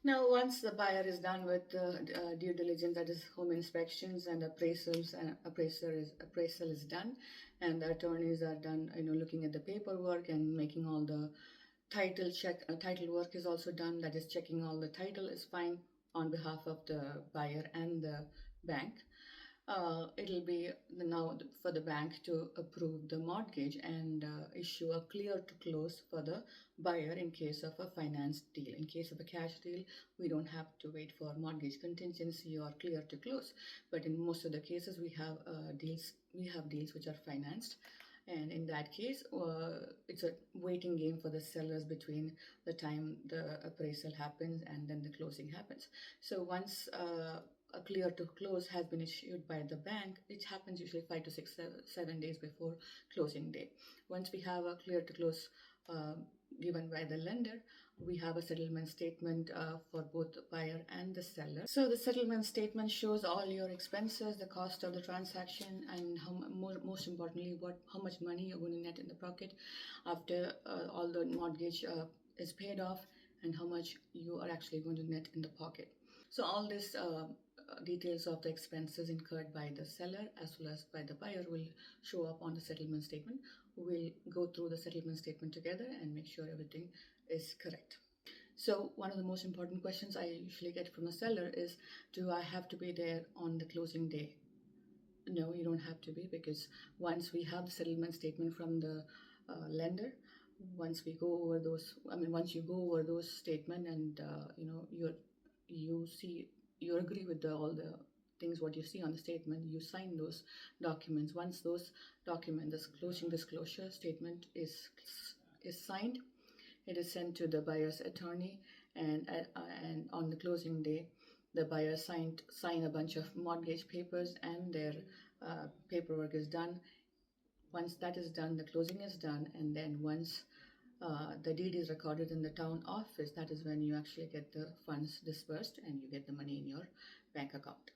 Now, once the buyer is done with the due diligence, that is home inspections and appraisals, and appraisal is done, and the attorneys are done, looking at the paperwork and making all the title check. Title work is also done. That is checking all the title is fine on behalf of the buyer and the bank. It'll be now for the bank to approve the mortgage and issue a clear to close for the buyer in case of a finance deal. In case of a cash deal, we don't have to wait for mortgage contingency or clear to close. But in most of the cases, we have deals. We have deals which are financed, and in that case, it's a waiting game for the sellers between the time the appraisal happens and then the closing happens. So once a clear to close has been issued by the bank, it happens usually 5 to 6, 7 days before closing day. Once we have a clear to close given by the lender, we have a settlement statement for both the buyer and the seller. So the settlement statement shows all your expenses, the cost of the transaction, and most importantly, how much money you're going to net in the pocket after all the mortgage is paid off, and how much you are actually going to net in the pocket. So all this details of the expenses incurred by the seller as well as by the buyer will show up on the settlement statement. We'll go through the settlement statement together and make sure everything is correct. So one of the most important questions I usually get from a seller is, do I have to be there on the closing day? No, you don't have to be, because once we have the settlement statement from the lender, once we go over those, once you go over those statement and you see, you agree with all the things what you see on the statement, you sign those documents. Once those documents, this closing disclosure statement is signed, it is sent to the buyer's attorney, and on the closing day, the buyer sign a bunch of mortgage papers, and their paperwork is done. Once that is done, the closing is done, and then once the deed is recorded in the town office, that is when you actually get the funds dispersed and you get the money in your bank account.